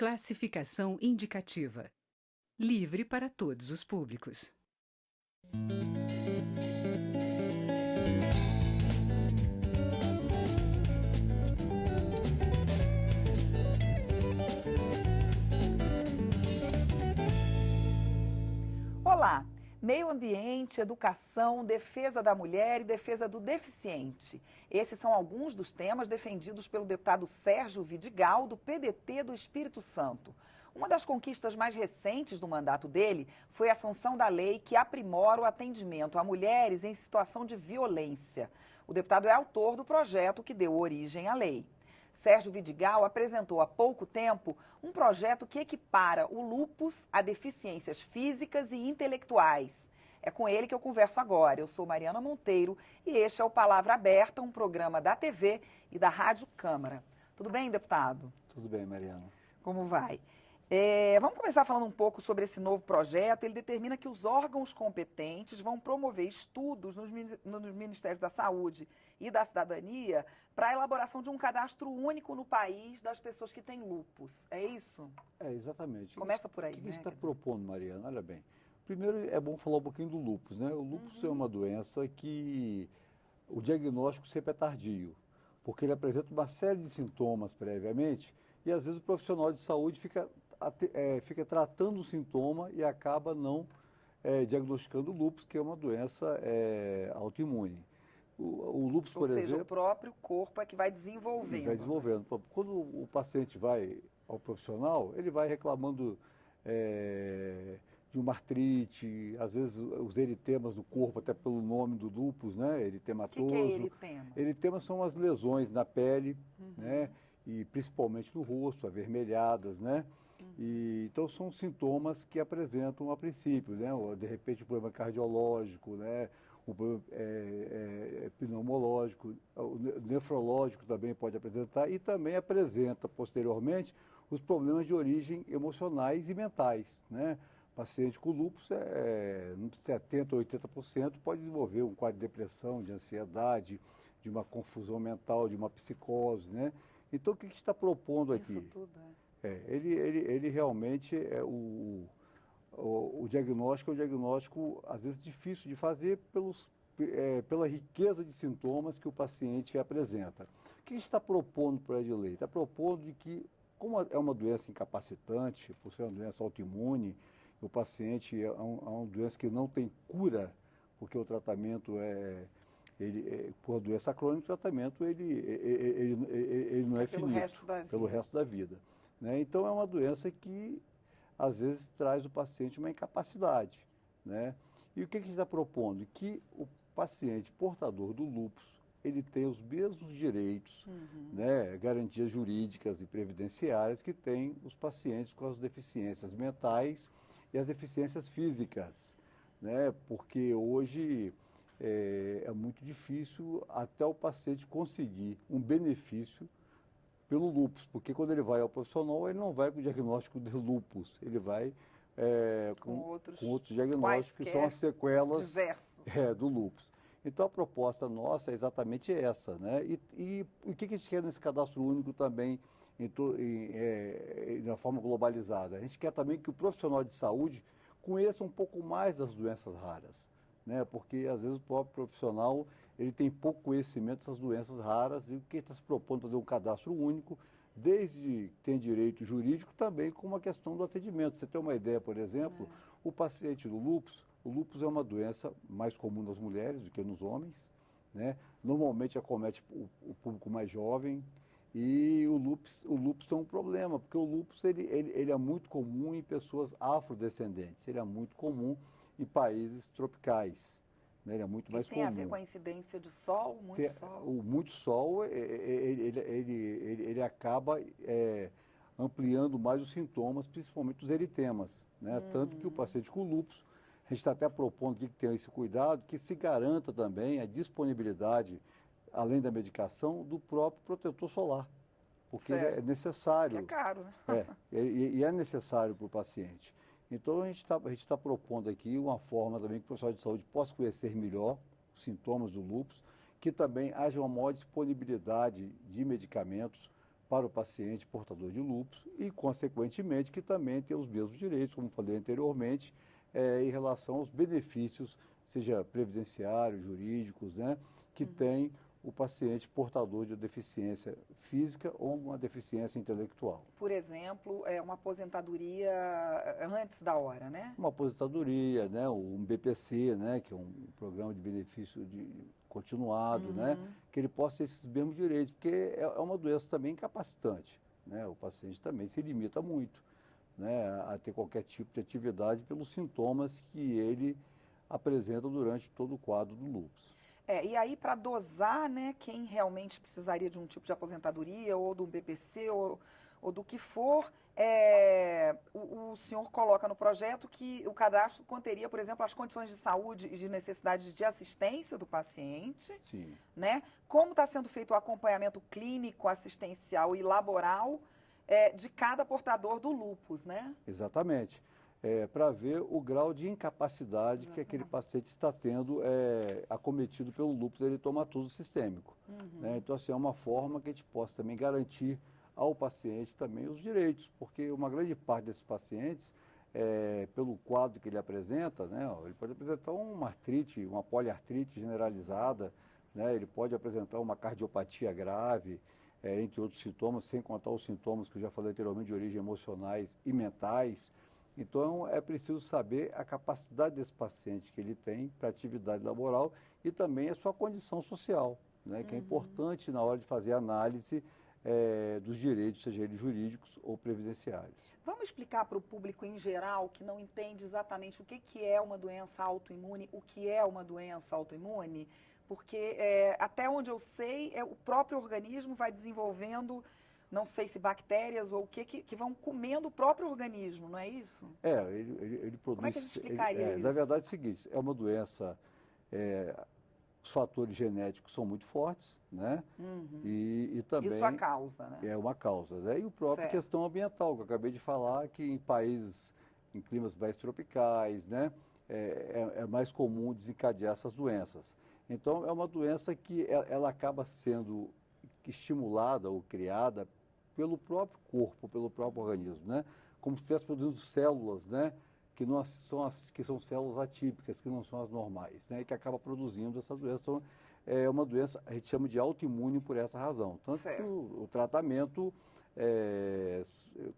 Classificação indicativa. Livre para todos os públicos. Olá! Meio ambiente, educação, defesa da mulher e defesa do deficiente. Esses são alguns dos temas defendidos pelo deputado Sérgio Vidigal, do PDT do Espírito Santo. Uma das conquistas mais recentes do mandato dele foi a sanção da lei que aprimora o atendimento a mulheres em situação de violência. O deputado é autor do projeto que deu origem à lei. Sérgio Vidigal apresentou há pouco tempo um projeto que equipara o lúpus a deficiências físicas e intelectuais. É com ele que eu converso agora. Eu sou Mariana Monteiro e este é o Palavra Aberta, um programa da TV e da Rádio Câmara. Tudo bem, deputado? Tudo bem, Mariana. Como vai? Vamos começar falando um pouco sobre esse novo projeto. Ele determina que os órgãos competentes vão promover estudos nos Ministérios da Saúde e da Cidadania para a elaboração de um cadastro único no país das pessoas que têm lúpus. É isso? É, exatamente. Começa por aí, O que né? a gente está propondo, Mariana? Olha bem. Primeiro, é bom falar um pouquinho do lúpus, né? O lúpus é uma doença que o diagnóstico sempre é tardio, porque ele apresenta uma série de sintomas previamente e, às vezes, o profissional de saúde fica tratando o sintoma e acaba não diagnosticando o lúpus, que é uma doença autoimune. O lúpus, por exemplo... Ou seja, o próprio corpo é que vai desenvolvendo. Vai desenvolvendo. Quando o paciente vai ao profissional, ele vai reclamando de uma artrite, às vezes os eritemas do corpo, até pelo nome do lúpus, né? Eritematoso. O que é eritema? Eritemas são as lesões na pele, né? E principalmente no rosto, avermelhadas, né? Então são sintomas que apresentam a princípio, né? De repente um problema cardiológico, né? Um problema pneumológico, o nefrológico também pode apresentar e também apresenta posteriormente os problemas de origem emocionais e mentais, né? Paciente com lúpus, 70% ou 80% pode desenvolver um quadro de depressão, de ansiedade, de uma confusão mental, de uma psicose, né? Então o que a gente está propondo aqui? Isso tudo, Ele realmente o diagnóstico é um diagnóstico, às vezes, difícil de fazer pela riqueza de sintomas que o paciente apresenta. O que a gente está propondo para a lei? Está propondo de que, como é uma doença incapacitante, por ser uma doença autoimune, o paciente é uma doença que não tem cura, porque o tratamento por doença crônica, o tratamento ele não é finito, pelo resto da vida. Né? Então, é uma doença que, às vezes, traz o paciente uma incapacidade. Né? E o que a gente está propondo? Que o paciente portador do lúpus, ele tem os mesmos direitos, né, garantias jurídicas e previdenciárias que têm os pacientes com as deficiências mentais e as deficiências físicas. Né? Porque hoje é muito difícil até o paciente conseguir um benefício pelo lúpus, porque quando ele vai ao profissional, ele não vai com o diagnóstico de lúpus, ele vai com outros diagnósticos que são as sequelas do lúpus. Então, a proposta nossa é exatamente essa, né? E o que a gente quer nesse cadastro único também, de uma forma globalizada? A gente quer também que o profissional de saúde conheça um pouco mais das doenças raras, né? Porque, às vezes, o próprio profissional ele tem pouco conhecimento das doenças raras e o que está se propondo fazer um cadastro único, desde que tem direito jurídico, também com uma questão do atendimento. Você tem uma ideia, por exemplo, o paciente do lúpus, o lúpus é uma doença mais comum nas mulheres do que nos homens, né? Normalmente acomete o público mais jovem e o lúpus tem um problema, porque o lúpus ele é muito comum em pessoas afrodescendentes, ele é muito comum em países tropicais. Né? Ele é muito mais comum. Tem a ver com a incidência de sol, sol? O muito sol, ele acaba ampliando mais os sintomas, principalmente os eritemas. Né? Tanto que o paciente com lúpus, a gente está até propondo que tenha esse cuidado, que se garanta também a disponibilidade, além da medicação, do próprio protetor solar. Porque ele é necessário. Que é caro, né? E é necessário para o paciente. Então, a gente tá propondo aqui uma forma também que o profissional de saúde possa conhecer melhor os sintomas do lúpus, que também haja uma maior disponibilidade de medicamentos para o paciente portador de lúpus e, consequentemente, que também tem os mesmos direitos, como falei anteriormente, em relação aos benefícios, seja previdenciários, jurídicos, né, que tem o paciente portador de deficiência física ou uma deficiência intelectual. Por exemplo, uma aposentadoria antes da hora, né? Uma aposentadoria, né, um BPC, né, que é um programa de benefício continuado, né, que ele possa ter esses mesmos direitos, porque é uma doença também incapacitante, né, o paciente também se limita muito, né, a ter qualquer tipo de atividade pelos sintomas que ele apresenta durante todo o quadro do lúpus. E aí, para dosar, né, quem realmente precisaria de um tipo de aposentadoria ou de um BPC ou do que for, o senhor coloca no projeto que o cadastro conteria, por exemplo, as condições de saúde e de necessidades de assistência do paciente, Sim. né? Como está sendo feito o acompanhamento clínico, assistencial e laboral de cada portador do lúpus, né? Exatamente. Para ver o grau de incapacidade que aquele paciente está tendo acometido pelo lúpus eritomatoso sistêmico. Né? Então, assim, é uma forma que a gente possa também garantir ao paciente também os direitos, porque uma grande parte desses pacientes, pelo quadro que ele apresenta, né, ele pode apresentar uma artrite, uma poliartrite generalizada, né, ele pode apresentar uma cardiopatia grave, entre outros sintomas, sem contar os sintomas que eu já falei anteriormente de origem emocionais e mentais. Então, é preciso saber a capacidade desse paciente que ele tem para atividade laboral e também a sua condição social, né, que é importante na hora de fazer a análise dos direitos, seja eles jurídicos ou previdenciários. Vamos explicar para o público em geral que não entende exatamente o que é uma doença autoimune, o que é uma doença autoimune? Porque até onde eu sei, o próprio organismo vai desenvolvendo, não sei se bactérias ou o que vão comendo o próprio organismo, não é isso? Ele produz... Como é que a gente explicaria isso? Na verdade é o seguinte, é uma doença, os fatores genéticos são muito fortes, né? E também... Isso a causa, né? É uma causa, né? E o próprio questão ambiental, que eu acabei de falar, que em países, em climas mais tropicais, né? É mais comum desencadear essas doenças. Então, é uma doença que ela acaba sendo estimulada ou criada pelo próprio corpo, pelo próprio organismo, né? Como se estivesse produzindo células, né? Que são células atípicas, que não são as normais, né? E que acaba produzindo essa doença. Então, é uma doença, a gente chama de autoimune por essa razão. Tanto que o tratamento,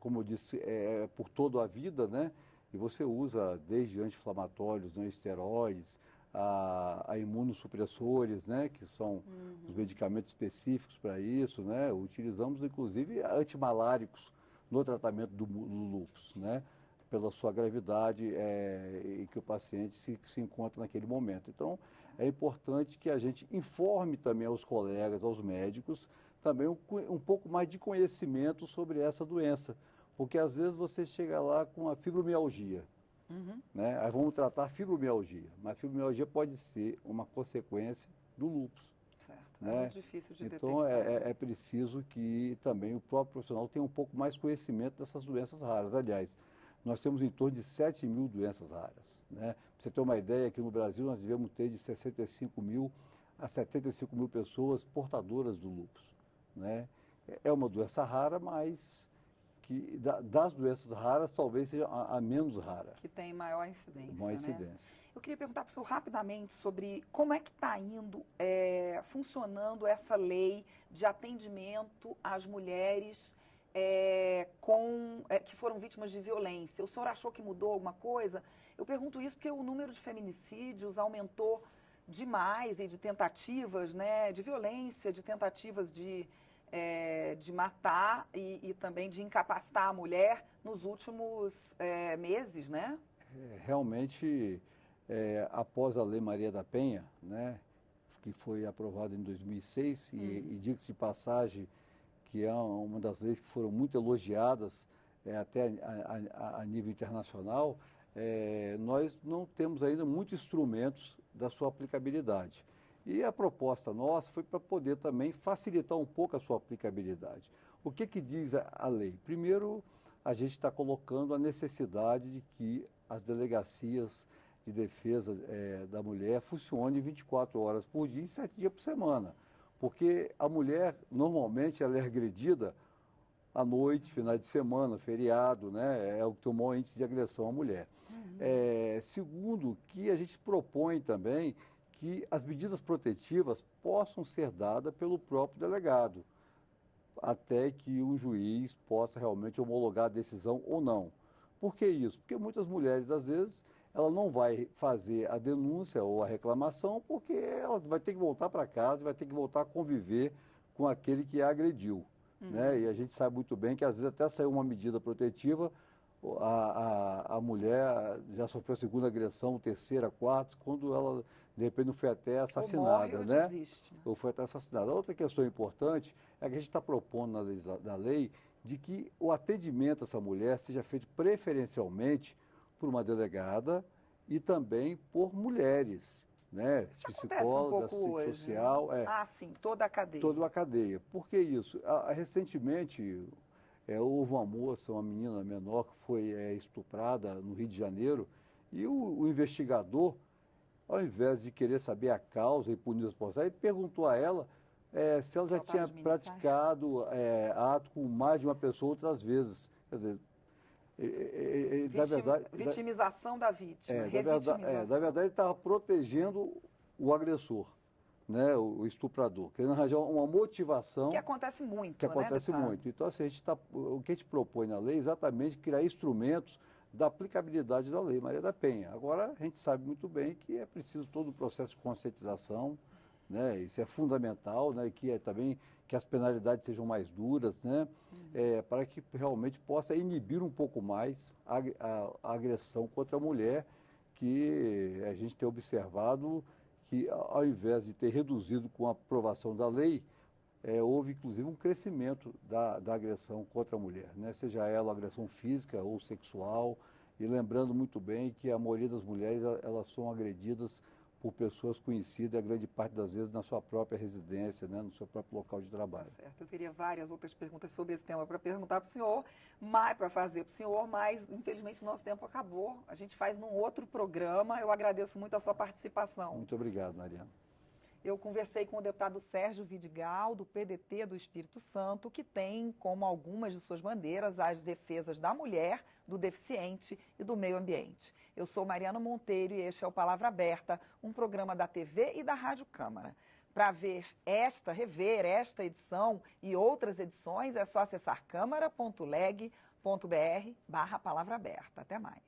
como eu disse, é por toda a vida, né? E você usa desde anti-inflamatórios, não esteroides, a imunossupressores, né, que são os medicamentos específicos para isso, né, utilizamos inclusive antimaláricos no tratamento do lúpus, né, pela sua gravidade e que o paciente se encontra naquele momento. Então, é importante que a gente informe também aos colegas, aos médicos, também um pouco mais de conhecimento sobre essa doença, porque às vezes você chega lá com a fibromialgia, né? Aí vamos tratar a fibromialgia, mas a fibromialgia pode ser uma consequência do lúpus. Certo, né? É muito difícil de então, detectar. é preciso que também o próprio profissional tenha um pouco mais conhecimento dessas doenças raras. Aliás, nós temos em torno de 7 mil doenças raras. Né? Para você ter uma ideia, aqui no Brasil nós devemos ter de 65 mil a 75 mil pessoas portadoras do lúpus. Né? É uma doença rara, mas que das doenças raras talvez seja a menos rara. Que tem maior incidência. Maior incidência. Né? Eu queria perguntar para o senhor rapidamente sobre como é que está indo, funcionando essa lei de atendimento às mulheres que foram vítimas de violência. O senhor achou que mudou alguma coisa? Eu pergunto isso porque o número de feminicídios aumentou demais e de tentativas, né, de violência, de tentativas de matar e também de incapacitar a mulher nos últimos meses, né? Realmente, após a Lei Maria da Penha, né, que foi aprovada em 2006, e diga-se de passagem que é uma das leis que foram muito elogiadas até a nível internacional, nós não temos ainda muitos instrumentos da sua aplicabilidade. E a proposta nossa foi para poder também facilitar um pouco a sua aplicabilidade. O que diz a lei? Primeiro, a gente está colocando a necessidade de que as delegacias de defesa da mulher funcionem 24 horas por dia e 7 dias por semana. Porque a mulher, normalmente, ela é agredida à noite, finais de semana, feriado, né? É o que tem o maior índice de agressão à mulher. Segundo, que a gente propõe também que as medidas protetivas possam ser dadas pelo próprio delegado, até que o juiz possa realmente homologar a decisão ou não. Por que isso? Porque muitas mulheres, às vezes, ela não vai fazer a denúncia ou a reclamação porque ela vai ter que voltar para casa, vai ter que voltar a conviver com aquele que a agrediu. Né? E a gente sabe muito bem que, às vezes, até saiu uma medida protetiva, a mulher já sofreu a segunda agressão, terceira, quarta, quando ela, de repente, não foi até assassinada, ou né? desiste, né? Ou foi até assassinada. Outra questão importante é que a gente está propondo na lei de que o atendimento a essa mulher seja feito preferencialmente por uma delegada e também por mulheres, né? Isso acontece um Psicóloga, pouco hoje, social, né? Sim, toda a cadeia. toda a cadeia. Por que isso? Recentemente, houve uma moça, uma menina menor que foi estuprada no Rio de Janeiro e o investigador, ao invés de querer saber a causa e punir os responsáveis, perguntou a ela se ela já tinha praticado ato com mais de uma pessoa outras vezes. Quer dizer, na verdade... Vitimização da vítima, na verdade, ele estava protegendo o agressor, né, o estuprador, querendo arranjar uma motivação... Que acontece muito, Que acontece muito. Então, assim, o que a gente propõe na lei é exatamente criar instrumentos da aplicabilidade da lei Maria da Penha. Agora, a gente sabe muito bem que é preciso todo o processo de conscientização, né? Isso é fundamental, né? Que também que as penalidades sejam mais duras, né? Para que realmente possa inibir um pouco mais a agressão contra a mulher, que a gente tem observado que, ao invés de ter reduzido com a aprovação da lei, houve inclusive um crescimento da agressão contra a mulher, né? Seja ela agressão física ou sexual, e lembrando muito bem que a maioria das mulheres elas são agredidas por pessoas conhecidas, a grande parte das vezes na sua própria residência, né? No seu próprio local de trabalho. Certo, eu teria várias outras perguntas sobre esse tema para perguntar para o senhor, para fazer para o senhor, mas infelizmente o nosso tempo acabou. A gente faz num outro programa. Eu agradeço muito a sua participação. Muito obrigado, Mariana. Eu conversei com o deputado Sérgio Vidigal, do PDT do Espírito Santo, que tem como algumas de suas bandeiras as defesas da mulher, do deficiente e do meio ambiente. Eu sou Mariana Monteiro e este é o Palavra Aberta, um programa da TV e da Rádio Câmara. Para rever esta edição e outras edições, é só acessar câmara.leg.br/palavra aberta. Até mais.